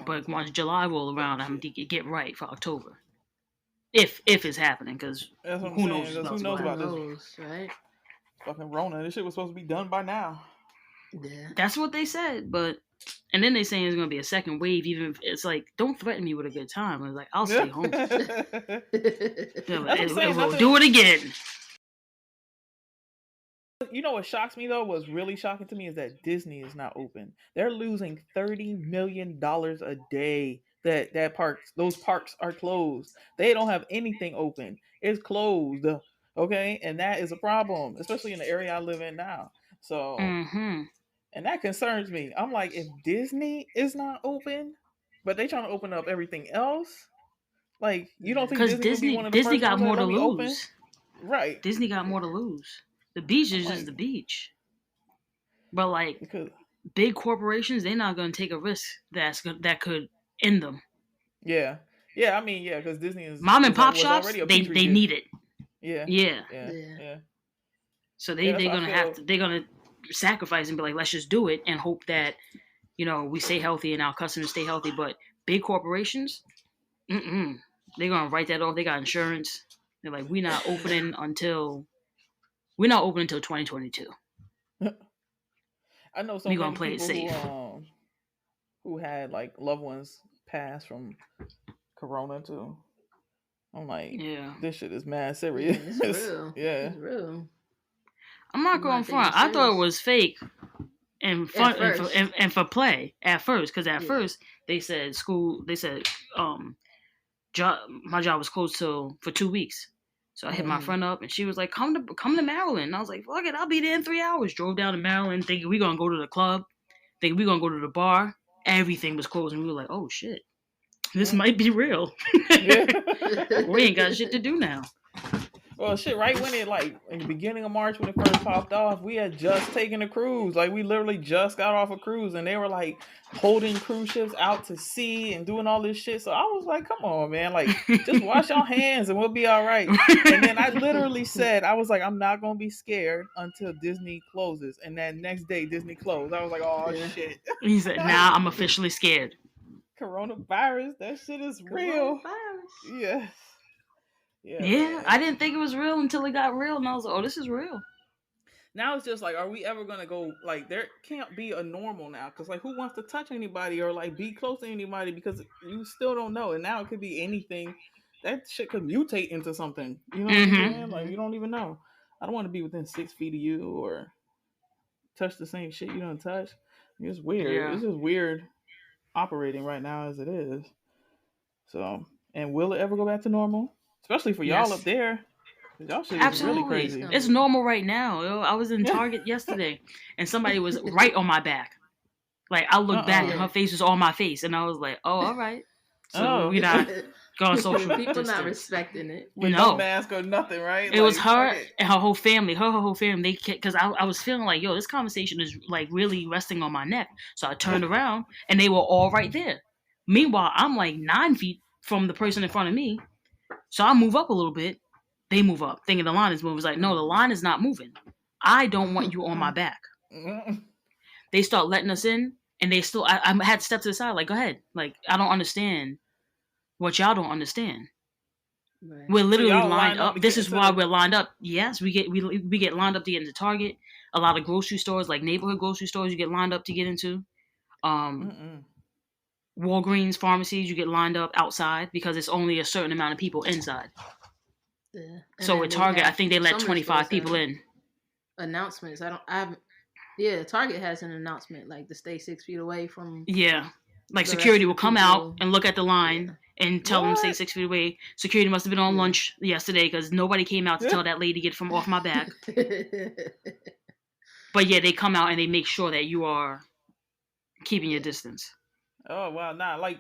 But once July roll around, I'm going to get right for October. If it's happening, because That's what I'm who saying. knows Because what's who about knows to Who about happen. this knows, right? fucking Rona? This shit was supposed to be done by now. Yeah. That's what they said, but and then they saying there's gonna be a second wave. Even if it's like, don't threaten me with a good time. I was like, I'll stay home. That's what I'm saying. We'll do it again. You know what shocks me though? What's really shocking to me is that Disney is not open. They're losing $30 million a day. Those parks are closed. They don't have anything open. It's closed. Okay, and that is a problem, especially in the area I live in now. So, Mm-hmm. and that concerns me. I'm like, if Disney is not open, but they trying to open up everything else, like you don't think Because Disney would be one of the Disney first got ones that more to let me open? lose. Right. Disney got more to lose. The beach I'm is just like, the beach. But like because big corporations, they're not gonna take a risk that could end them. yeah, yeah. I mean, yeah, because Disney Mom and pop was shops, already a they petri dish. need it. Yeah, Yeah. yeah, yeah. So Yeah, they're that's how I gonna have feel. to sacrifice and be like, let's just do it and hope that we stay healthy and our customers stay healthy. But big corporations, they're gonna write that off. They got insurance. They're like, we're not opening until 2022. I know so We're gonna many play it people safe. who had like loved ones pass from Corona too. I'm like, Yeah. this shit is mad serious. It's real. Yeah. It's real. I'm not People going not taking front. it I thought it serious. was fake and fun At first. and for play at first, because at Yeah. first they said my job was closed for 2 weeks. So I hit my friend up and she was like, come to Maryland. And I was like, fuck it, I'll be there in 3 hours. Drove down to Maryland thinking we gonna go to the club, thinking we gonna go to the bar. Everything was closed and we were like, oh shit, this might be real. Yeah. We ain't got shit to do now. Well, shit, right when it, like, in the beginning of March when it first popped off, we had just taken a cruise. Like, we literally just got off a cruise, and they were, like, holding cruise ships out to sea and doing all this shit. So I was like, come on, man. Like, just wash your hands and we'll be all right. And then I literally said, I was like, I'm not going to be scared until Disney closes. And that next day, Disney closed. I was like, oh, shit. He said, now I'm officially scared. Coronavirus, that shit is real. Coronavirus. Yes. Yeah, I didn't think it was real until it got real, and I was like, oh, this is real. Now it's just like, are we ever gonna go, like, there can't be a normal now, because like, who wants to touch anybody or like be close to anybody, because you still don't know, and now it could be anything. That shit could mutate into something, you know what I'm saying? Like, you don't even know. I don't want to be within 6 feet of you or touch the same shit you don't touch. It's weird. Yeah. It's just weird operating right now as it is. So, and will it ever go back to normal, especially for y'all up there? Y'all shit is really crazy. It's normal right now. I was in Target yesterday, and somebody was right on my back. Like, I looked back, and her face was on my face, and I was like, "Oh, all right." So we're not going social People distance. not respecting it. With no mask or nothing, right? It was her and her whole family. Her whole family. Because I was feeling like, yo, this conversation is like really resting on my neck. So I turned around, and they were all right there. Meanwhile, I'm like 9 feet from the person in front of me. So I move up a little bit. They move up, thinking the line is moving. It's like, no, the line is not moving. I don't want you on my back. They start letting us in, and they still, I had to step to the side, like, go ahead. Like, I don't understand what y'all don't understand. Right. We're literally so lined up. This is why we're lined up. Yes, we get lined up to get into Target. A lot of grocery stores, like neighborhood grocery stores, you get lined up to get into. Walgreens pharmacies, you get lined up outside because it's only a certain amount of people inside. Yeah. So at Target, I think they let 25 people in. Announcements. Yeah, Target has an announcement like to stay 6 feet away from. Yeah. Like security will come out and look at the line and tell them to stay 6 feet away. Security must have been on lunch yesterday because nobody came out to tell that lady get from off my back. But yeah, they come out and they make sure that you are keeping your distance. Oh wow, nah, like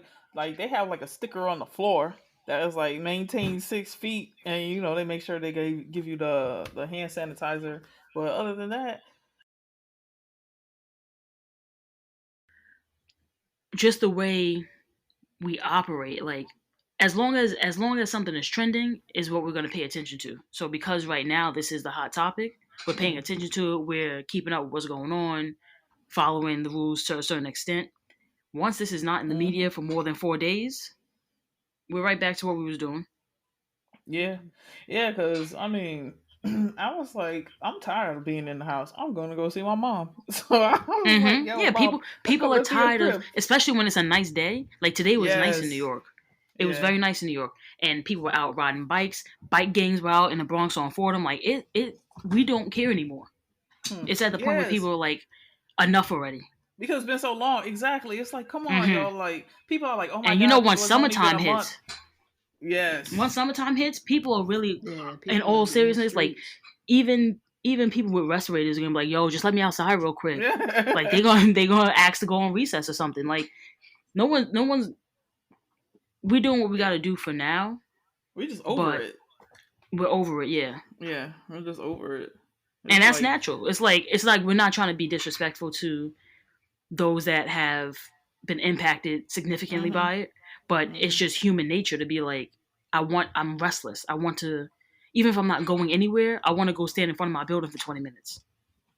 they have like a sticker on the floor that is like maintain 6 feet, and you know they make sure they give you the hand sanitizer. But other than that, just the way we operate, like as long as something is trending is what we're going to pay attention to. So because right now this is the hot topic, we're paying attention to it, we're keeping up with what's going on, following the rules to a certain extent. Once this is not in the media for more than 4 days, we're right back to what we was doing. Yeah, because I mean, I was like, I'm tired of being in the house. I'm going to go see my mom. So I was like, yo, yeah, Mom, people are tired of, especially when it's a nice day. Like today was nice in New York. It was very nice in New York, and people were out riding bikes. Bike gangs were out in the Bronx on Fordham. Like we don't care anymore. It's at the point where people are like, enough already. Because it's been so long. Exactly. It's like, come on, y'all. Like people are like, oh my god. And you know, once summertime hits. Yes. Once summertime hits, people are really, in all seriousness, like even people with respirators are gonna be like, "Yo, just let me outside real quick." Like they gonna ask to go on recess or something. Like no one's. We're doing what we got to do for now. We're just over it. We're over it, yeah. Yeah, we're just over it. And that's natural. It's like we're not trying to be disrespectful to those that have been impacted significantly by it. But it's just human nature to be like, I'm restless. I want to, even if I'm not going anywhere, I want to go stand in front of my building for 20 minutes.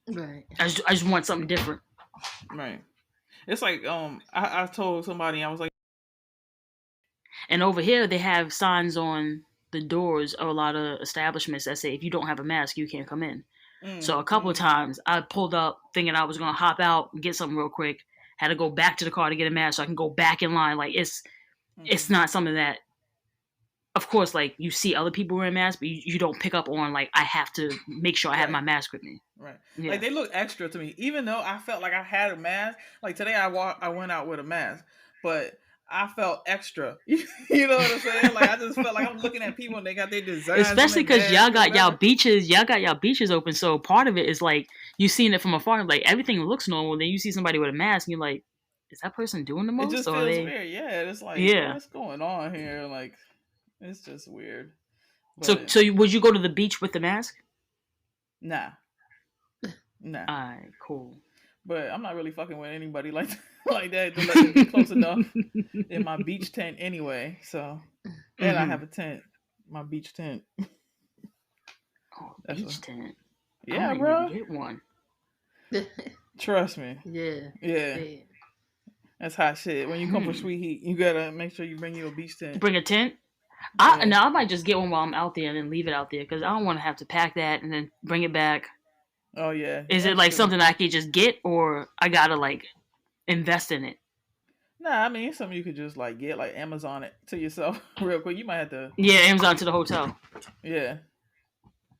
Right. I just want something different. Right. It's like, I told somebody, I was like. And over here, they have signs on the doors of a lot of establishments that say, if you don't have a mask, you can't come in. So a couple of times, I pulled up thinking I was going to hop out and get something real quick. Had to go back to the car to get a mask so I can go back in line. Like it's not something that, of course, like you see other people wearing masks, but you don't pick up on like I have to make sure I have my mask with me. Right. Yeah. Like they look extra to me, even though I felt like I had a mask. Like today, I went out with a mask, but I felt extra. You know what I'm saying? Like I just felt like I'm looking at people and they got their designs. Especially because y'all got y'all beaches open. So part of it is like you seeing it from afar, like everything looks normal. Then you see somebody with a mask, and you're like, is that person doing the most? It just feels weird. Yeah, it's like, what's going on here? Like, it's just weird. But... So would you go to the beach with the mask? Nah. Alright, cool. But I'm not really fucking with anybody like that to let them be close enough in my beach tent anyway. So, and I have a tent, my beach tent. Oh, beach tent. Yeah, bro. Get one. Trust me. Yeah. That's hot shit. When you come for Sweet Heat, you gotta make sure you bring you a beach tent. Bring a tent? I might just get one while I'm out there and then leave it out there because I don't want to have to pack that and then bring it back. Oh yeah. Is it like something I could just get, or I gotta like invest in it? Nah, I mean it's something you could just like get, like Amazon it to yourself real quick. You might have to. Yeah, Amazon to the hotel. Yeah.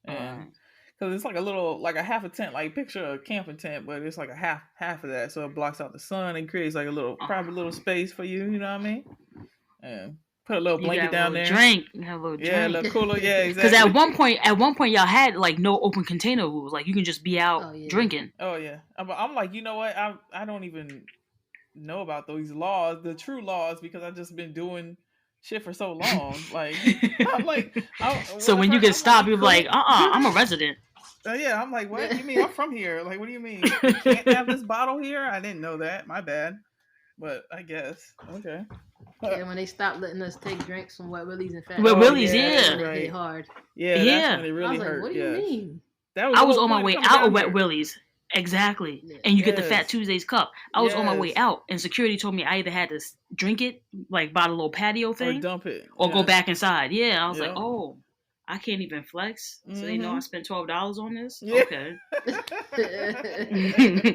And because it's like a little, like a half a tent, like picture a camping tent, but it's like a half of that, so it blocks out the sun and creates like a little private little space for you. You know what I mean? And put a little blanket down there. Drink. You have a little drink. Yeah, a little cooler. Yeah, exactly. Because at one point, y'all had like no open container rules. Like you can just be out drinking. Oh yeah. I'm like, you know what? I don't even know about those laws, the true laws, because I've just been doing shit for so long. Like I'm like. So when you get stopped, you're like, I'm a resident. Yeah, I'm like, what? You mean I'm from here? Like, what do you mean? You can't have this bottle here? I didn't know that. My bad. But I guess okay. Yeah, when they stopped letting us take drinks from Wet Willie's and Fat Wet Willie's, right. Hit hard. Yeah, that's when it really I was hurt. Like, what do you mean? I was on my way out of Wet Willie's. Exactly. Yeah. And you get the Fat Tuesdays cup. I was on my way out, and security told me I either had to drink it, like by the little patio thing, or dump it, or go back inside. Yeah, I was like, oh, I can't even flex. So you know, I spent $12 on this. Yeah. Okay.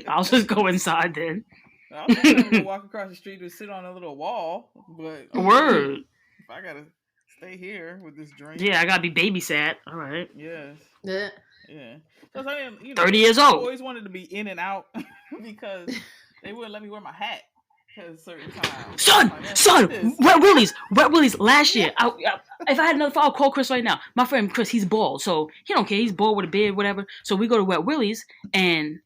I'll just go inside then. I was trying to go walk across the street and sit on a little wall, but Word. if I gotta stay here with this drink, Yeah, I gotta be babysat. All right. yes, Yeah. yeah. Because I mean, 30 years I old. always wanted to be in and out because they wouldn't let me wear my hat at certain times. Son, Wet Willie's last year. If I had another phone, I'll call Chris right now. My friend Chris, he's bald, so he don't care. He's bald with a beard, whatever. So we go to Wet Willie's and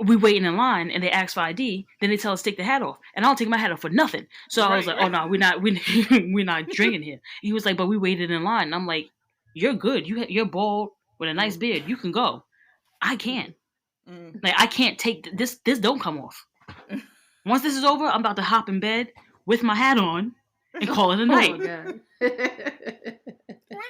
we waiting in line, and they ask for ID. Then they tell us to take the hat off, and I don't take my hat off for nothing. So I was like, "Oh no, we're not drinking here." And he was like, "But we waited in line," and I'm like, "You're good. You're bald with a nice beard. You can go. I can't. Like I can't take this. This don't come off." Once this is over, I'm about to hop in bed with my hat on and call it a night. Oh my God. What?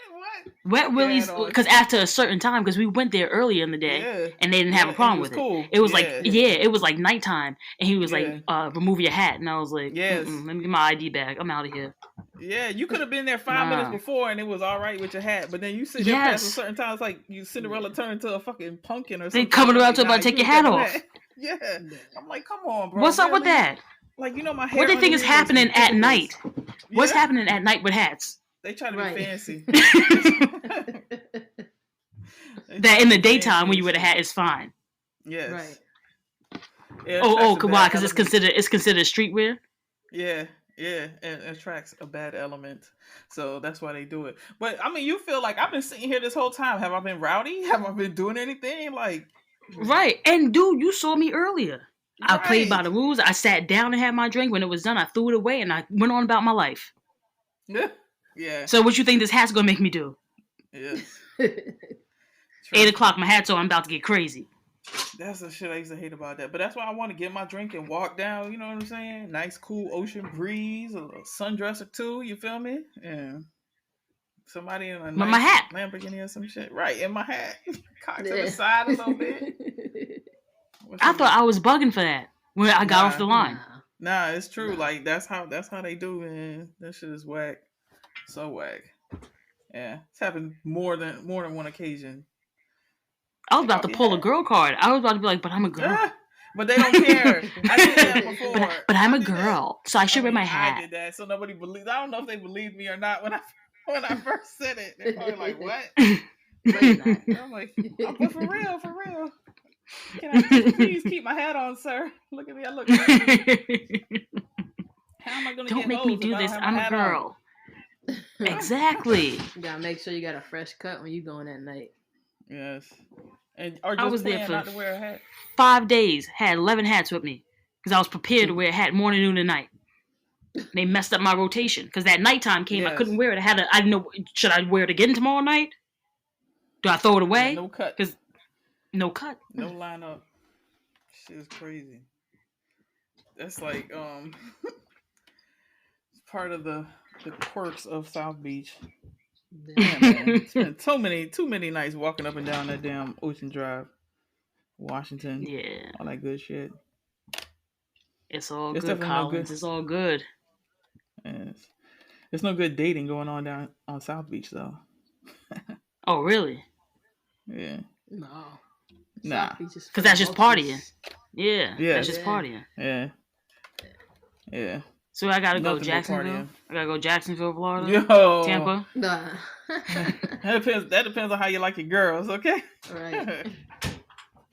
Wet Willie's, because after a certain time, because we went there earlier in the day, and they didn't have a problem with it. It was it was like nighttime, and he was like, remove your hat. And I was like, let me get my ID back. I'm out of here. Yeah, you could have been there 5 minutes before, and it was all right with your hat. But then you sit there past a certain time, it's like you Cinderella turned into a fucking pumpkin or something. They coming around to about to take your hat off. Yeah, I'm like, come on, bro. What's up with that? Like, my hair. What do they think is happening at night? What's happening at night with hats? They try to be fancy. That in the daytime when you wear the hat is fine. Yes. Right. Yeah, why? Because it's considered streetwear. Yeah, and it attracts a bad element, so that's why they do it. But I mean, you feel like I've been sitting here this whole time. Have I been rowdy? Have I been doing anything? Like, right? And dude, you saw me earlier. I played by the rules. I sat down and had my drink. When it was done, I threw it away and I went on about my life. Yeah. So what you think this hat's gonna make me do? Yes. 8 o'clock, my hat's on. I'm about to get crazy. That's the shit I used to hate about that. But that's why I want to get my drink and walk down. You know what I'm saying? Nice, cool ocean breeze, a little sundress or two. You feel me? Yeah. Somebody in a my hat, Lamborghini or some shit. Right, in my hat. Cocked to the side a little bit. I thought I was bugging for that when I got off the line. Nah, it's true. Like that's how they do, man. That shit is whack. So whack. Yeah, it's happened more than one occasion. I was about to pull a girl card. I was about to be like, but I'm a girl. But they don't care. I did that before. But I'm a girl, so I should wear my hat. I did that, so nobody believed. I don't know if they believed me or not when I first said it. They're probably like, "What?" I'm like, "But for real. Can I please keep my hat on, sir? Look at me. I look crazy. How am I going to get Don't make me do this. I'm a girl." Exactly. You gotta make sure you got a fresh cut when you going that night. Yes. And are I was there for not to wear a hat? 5 days. Had 11 hats with me because I was prepared to wear a hat morning, noon, and night. They messed up my rotation because that nighttime came. I couldn't wear it. I didn't know. Should I wear it again tomorrow night? Do I throw it away? Yeah, no cut. Because no cut. No lineup. Shit is crazy. That's like it's part of the quirks of South Beach. Damn, man. It's been too many nights walking up and down that damn Ocean Drive, Washington. Yeah, all that good shit. It's all good, Collins. It's all good. Yes. There's no good dating going on down on South Beach though. Oh really? Yeah. No. Nah. Because that's just partying. Yeah. That's just partying. Yeah. So I gotta go Jacksonville. I gotta go Jacksonville, Florida. Yo. Tampa. Nah. That depends on how you like your girls, okay? Right.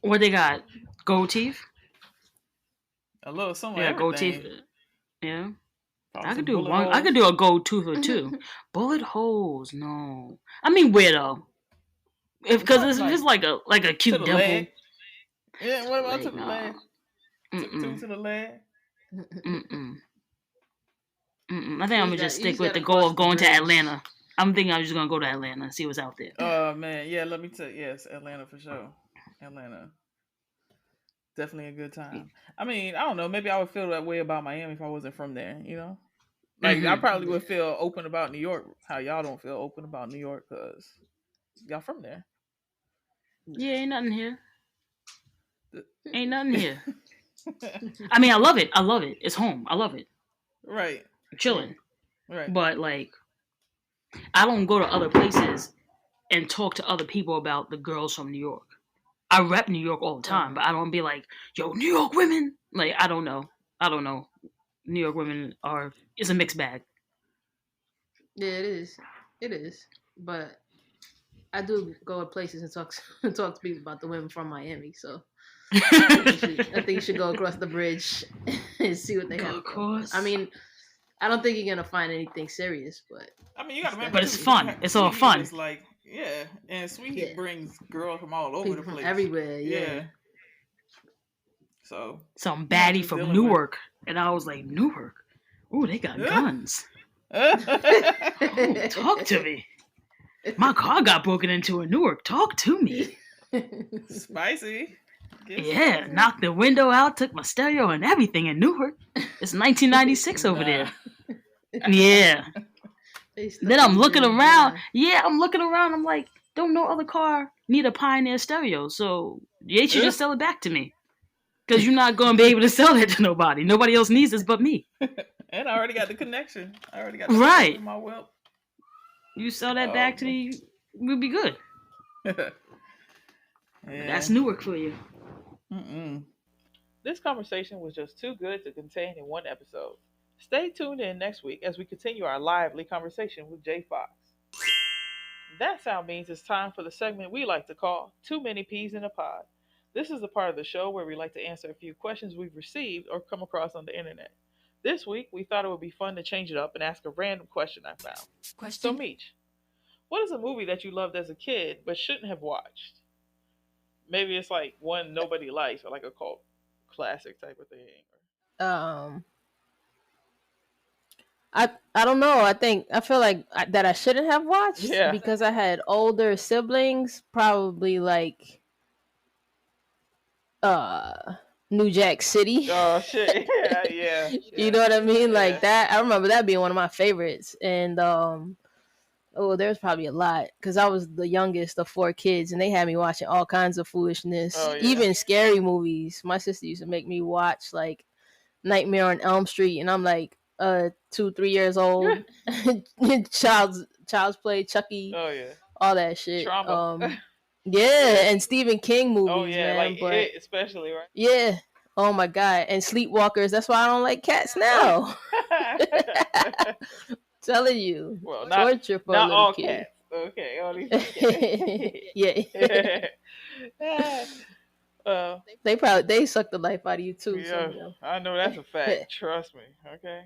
What they got? Gold teeth? A little something. Yeah, gold teeth. Yeah. I could do one. I could do a gold tooth or two. Bullet holes, no. I mean, where though? Because it's like a cute dimple. Leg. Yeah. What about to the leg? To the leg. I think I'm gonna just stick with the goal of going to Atlanta. I'm thinking I'm just gonna go to Atlanta and see what's out there. Oh man, yeah. Let me tell you, yes, Atlanta for sure. Atlanta, definitely a good time. I mean, I don't know. Maybe I would feel that way about Miami if I wasn't from there. You know, like I probably would feel open about New York. How y'all don't feel open about New York because y'all from there. Yeah, ain't nothing here. Ain't nothing here. I mean, I love it. It's home. I love it. Right. I'm chilling. Right. But like, I don't go to other places and talk to other people about the girls from New York. I rep New York all the time, but I don't be like, yo, New York women. Like, I don't know. New York women it's a mixed bag. Yeah, it is. It is. But I do go to places and talk talk to people about the women from Miami. So I think you should go across the bridge and see what they Go have. across. I mean, I don't think you're gonna find anything serious, but I mean, you got to remember but too. it's fun. It's all Sweet Heat fun. is like, yeah, and Sweet Heat Yeah. brings girls from all over people the from place. everywhere. Yeah. So some you're not baddie just from dealing with- Newark, and I was like, Newark. Ooh, they got guns. Talk to me. My car got broken into in Newark. Talk to me. Spicy. Get Yeah, spicy. knocked the window out, took my stereo and everything in Newark. It's 1996 over Nah. there. Yeah. Then I'm looking around. Yeah, I'm looking around. I'm like, don't no other car need a Pioneer stereo, so they should just sell it back to me. Because you're not going to be able to sell it to nobody. Nobody else needs this but me. And I already got the connection. I already got the Right. in my whip. You sell that back to me, we'll be good. Yeah. That's Newark for you. Mm-mm. This conversation was just too good to contain in one episode. Stay tuned in next week as we continue our lively conversation with J. Foxx. That sound means it's time for the segment we like to call Too Many Peas in a Pod. This is the part of the show where we like to answer a few questions we've received or come across on the internet. This week, we thought it would be fun to change it up and ask a random question I found. So, Meech, what is a movie that you loved as a kid but shouldn't have watched? Maybe it's like one nobody likes or like a cult classic type of thing. I don't know. I feel like that I shouldn't have watched because I had older siblings. Probably like New Jack City. Oh shit! Yeah. You know what I mean? Like that. I remember that being one of my favorites. And there's probably a lot because I was the youngest of 4 kids, and they had me watching all kinds of foolishness, even scary movies. My sister used to make me watch like Nightmare on Elm Street, and I'm like 2-3 years old. Child's Play, Chucky. Oh yeah. All that shit. Trauma. Yeah, and Stephen King movies. Oh yeah, man, like but it especially, right? Yeah. Oh my god, and Sleepwalkers. That's why I don't like cats now. Telling you, well, torture for not a little all kid. Cats. Okay, all these cats. Yeah. They suck the life out of you too. Yeah, I know that's a fact. Trust me. Okay.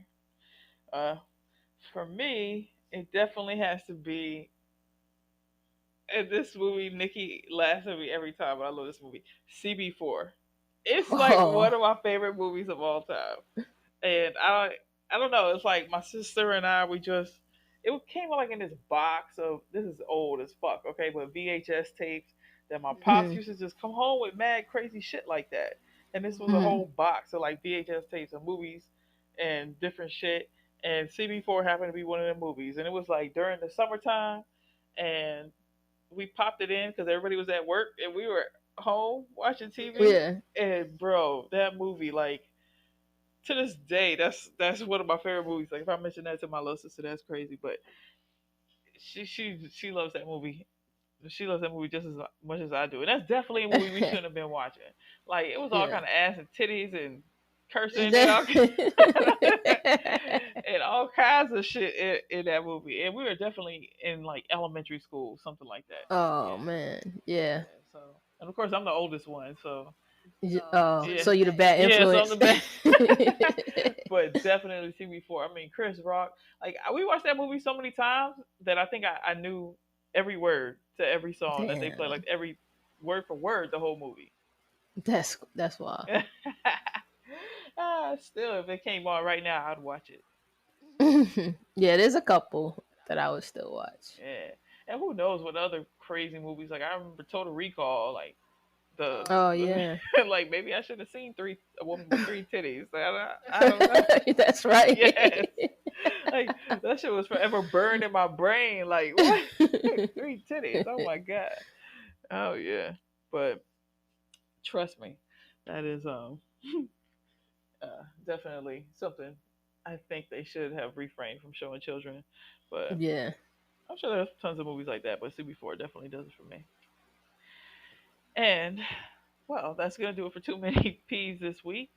For me, it definitely has to be. And this movie, Nikki laughs at me every time, but I love this movie. CB4. It's like one of my favorite movies of all time. And I don't know. It's like my sister and I, it came like in this box of, this is old as fuck, okay, but VHS tapes that my pops used to just come home with mad crazy shit like that. And this was a whole box of like VHS tapes of movies and different shit. And CB4 happened to be one of the movies. And it was like during the summertime, and we popped it in because everybody was at work and we were home watching TV. Yeah. And bro, that movie, like, to this day, that's one of my favorite movies. Like, if I mention that to my little sister, that's crazy. But she loves that movie. She loves that movie just as much as I do. And that's definitely a movie we shouldn't have been watching. Like, it was all kind of ass and titties and cursing and all kinds of shit in that movie. And we were definitely in like elementary school, something like that. Oh man, yeah. So, and of course, I'm the oldest one, so. So you're the bad influence. Yeah, so I'm the bad. But definitely CB4. I mean, Chris Rock. Like, we watched that movie so many times that I think I knew every word to every song that they played, like every word for word, the whole movie. That's wild. Still, if it came on right now, I'd watch it. Yeah, there's a couple that I would still watch. Yeah, and who knows what other crazy movies? Like, I remember Total Recall, like like maybe I should have seen a woman with 3 titties. I don't know. That's right. Yes. Like, that shit was forever burned in my brain. Like, what? 3 titties? Oh my god. Oh yeah. But trust me, that is definitely something I think they should have refrained from showing children. But yeah, I'm sure there's tons of movies like that. But CB4 definitely does it for me. And well, that's gonna do it for Too Many Peas this week.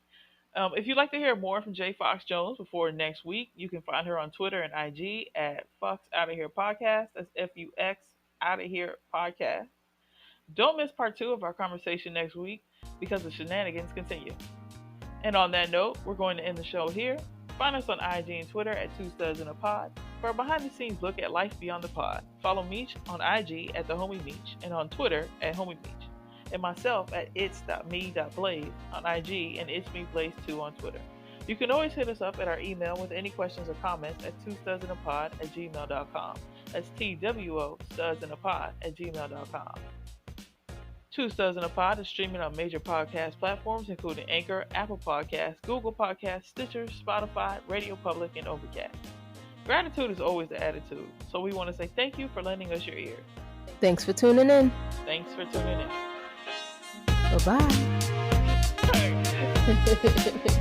If you'd like to hear more from J. Foxx Jones before next week, you can find her on Twitter and IG at Fox Out of Here Podcast. That's FUX Out of Here Podcast. Don't miss part 2 of our conversation next week because the shenanigans continue. And on that note, we're going to end the show here. Find us on IG and Twitter at Two Studs in a Pod for a behind-the-scenes look at life beyond the pod. Follow Meech on IG at the Homie Meech and on Twitter at Homie Meech. And myself at its.me.blaze on IG and itsmeblaze2 on Twitter. You can always hit us up at our email with any questions or comments at twostudsinapod@gmail.com. That's TWO studsinapod@gmail.com. Two Studs in a Pod is streaming on major podcast platforms including Anchor, Apple Podcasts, Google Podcasts, Stitcher, Spotify, Radio Public, and Overcast. Gratitude is always the attitude, so we want to say thank you for lending us your ear. Thanks for tuning in. Thanks for tuning in. Bye-bye.